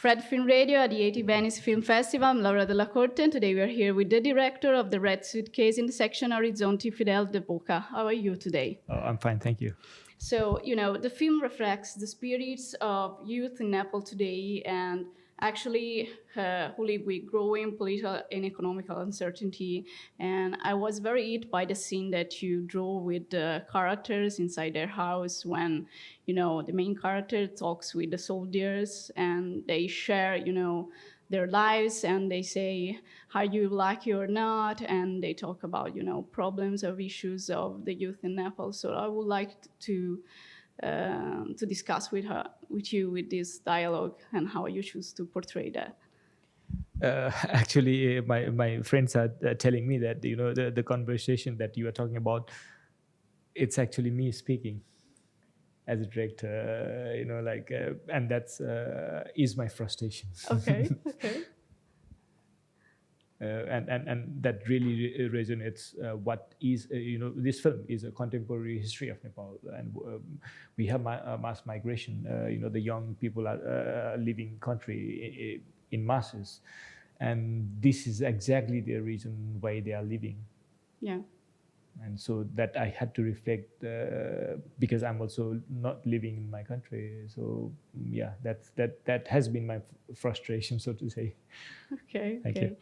Fred Film Radio at the 80 Venice Film Festival. I'm Laura Della Corte, and today we are here with the director of the Red Suitcase in the section Orizzonti, Fidel Devkota. How are you today? Oh, I'm fine, thank you. So, the film reflects the spirits of youth in Nepal today and actually who live with growing political and economical uncertainty. And I was very hit by the scene that you drew with the characters inside their house when, the main character talks with the soldiers and they share, their lives, and they say, are you lucky or not? And they talk about, problems or issues of the youth in Nepal. So I would like to discuss with this dialogue and how you choose to portray that. Actually, my friends are telling me that, the conversation that you are talking about, it's actually me speaking as a director, and that's is my frustration. Okay. And that really resonates. What is this film is a contemporary history of Nepal, and we have mass migration. The young people are leaving country in masses, and this is exactly the reason why they are leaving. Yeah. And so that I had to reflect because I'm also not living in my country. So yeah, that has been my frustration, so to say. Okay. Thank you.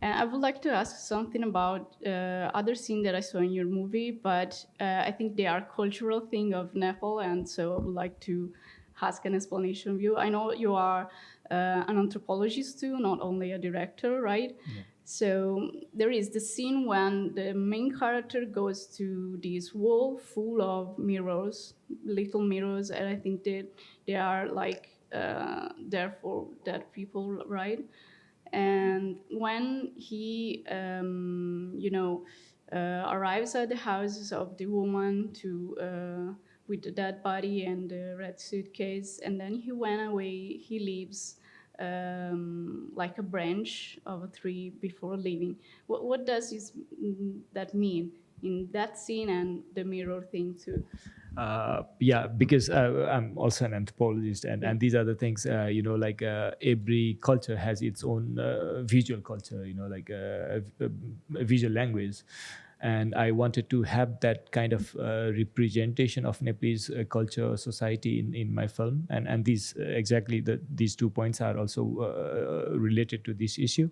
I would like to ask something about other scenes that I saw in your movie, but I think they are cultural thing of Nepal, and so I would like to ask an explanation of you. I know you are an anthropologist too, not only a director, right? Yeah. So there is the scene when the main character goes to this wall full of mirrors, little mirrors, and I think they are like there for dead people, right? And when he, arrives at the houses of the woman with the dead body and the red suitcase, and then he went away. He leaves like a branch of a tree before leaving. What does that mean in that scene and the mirror thing too? Yeah, because I'm also an anthropologist, and these are the things, every culture has its own visual culture, visual language. And I wanted to have that kind of representation of Nepalese culture, society in my film. And these these 2 points are also related to this issue.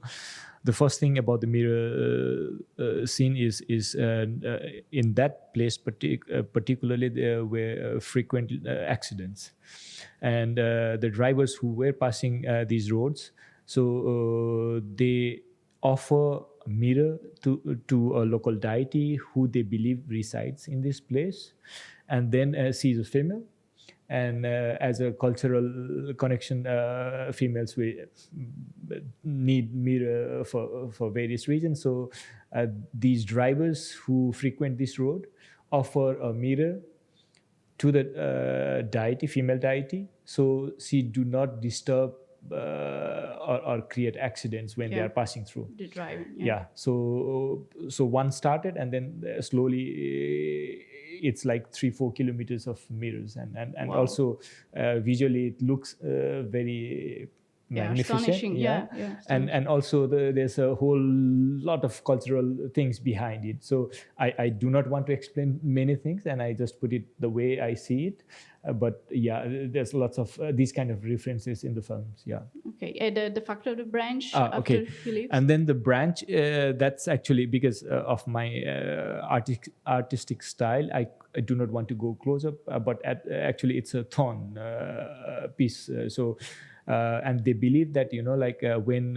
The first thing about the mirror scene is in that place particularly there were frequent accidents, and the drivers who were passing these roads, so they offer a mirror to a local deity who they believe resides in this place, and then she's a female. And as a cultural connection, females will need mirror for various reasons. So these drivers who frequent this road offer a mirror to the deity, female deity, so she do not disturb or create accidents when they are passing through. The driving. Yeah. So one started, and then slowly it's like 3-4 kilometers of mirrors, and Wow. Also visually it looks very magnificent. Astonishing. Yeah. And also there's a whole lot of cultural things behind it. So I do not want to explain many things, and I just put it the way I see it. But yeah, there's lots of these kind of references in the films. Yeah. Okay. The fact of the branch okay. after he leaves. And then the branch, that's actually because of my artistic style. I do not want to go close up, but actually it's a thorn piece. And they believe that when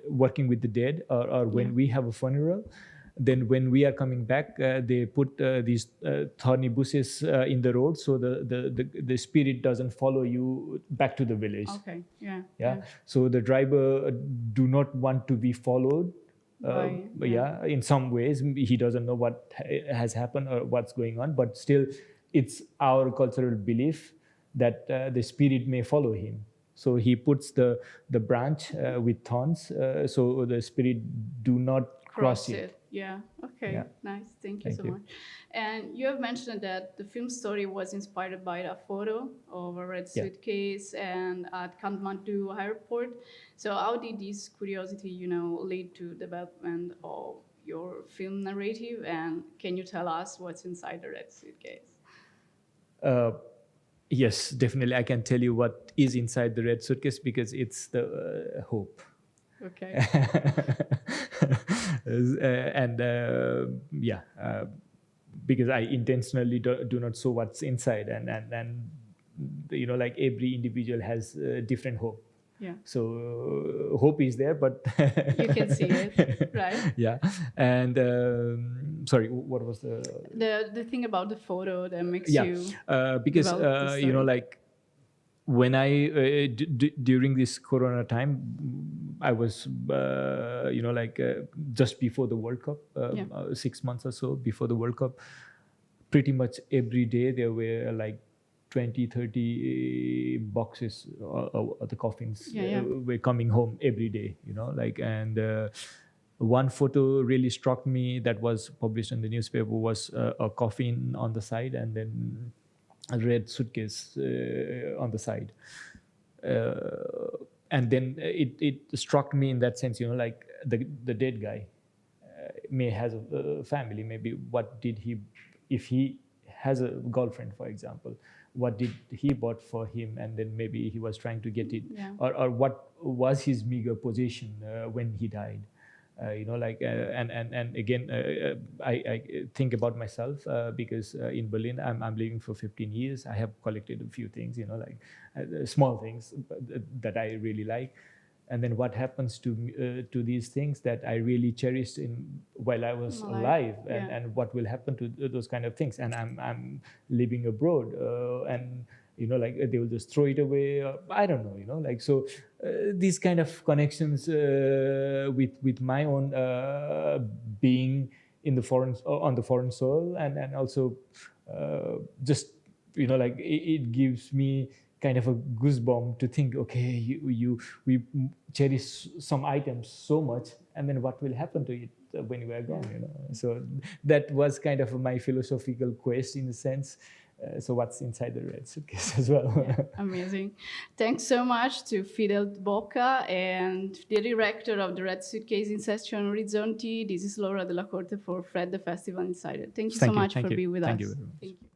working with the dead, or when we have a funeral, then when we are coming back, they put these thorny bushes in the road, so the spirit doesn't follow you back to the village. Okay. Yeah. So the driver do not want to be followed. In some ways he doesn't know what has happened or what's going on, but still it's our cultural belief that the spirit may follow him. So he puts the branch with thorns, so the spirit do not cross it. Yeah. Okay. Yeah. Nice. Thank you Thank so you. much. And you have mentioned that the film story was inspired by a photo of a red Yeah. suitcase and at Kathmandu airport. So how did this curiosity, lead to development of your film narrative? And can you tell us what's inside the red suitcase? Uh, yes, definitely. I can tell you what is inside the red suitcase because it's the hope. Okay. And yeah, because I intentionally do not show what's inside, and like every individual has different hope. Yeah. So hope is there, but You can see it, right? Yeah. And sorry, what was the The thing about the photo that makes yeah you because develop the story. like when I during this corona time, I was like just before the World Cup, Yeah. 6 months or so before the World Cup, pretty much every day there were like 20-30 boxes of the coffins Yeah. were coming home every day, like. And one photo really struck me that was published in the newspaper was a coffin on the side and then a red suitcase on the side. And then it struck me in that sense, like the dead guy may has a family. Maybe what did he, if he has a girlfriend, for example, what did he bought for him, and then maybe he was trying to get it, Yeah. or what was his meager possession when he died. Like and again, I think about myself because in Berlin I'm living for 15 years. I have collected a few things, like small things that I really like. And then what happens to these things that I really cherished while I was alive, and, Yeah. and what will happen to those kind of things? And I'm living abroad, and like they will just throw it away. Or, I don't know, like so. These kind of connections with my own being in the on the foreign soil, and also just like it gives me kind of a goosebump to think, okay, we cherish some items so much, and then what will happen to it when we are gone? So that was kind of my philosophical quest in a sense. So what's inside the red suitcase as well. Yeah, amazing. Thanks so much to Fidel Devkota and the director of the Red Suitcase in Session Orizzonti. This is Laura Della Corte for Fred the Festival Insider. Thank you so much for being with us. Thank you very much. Thank you.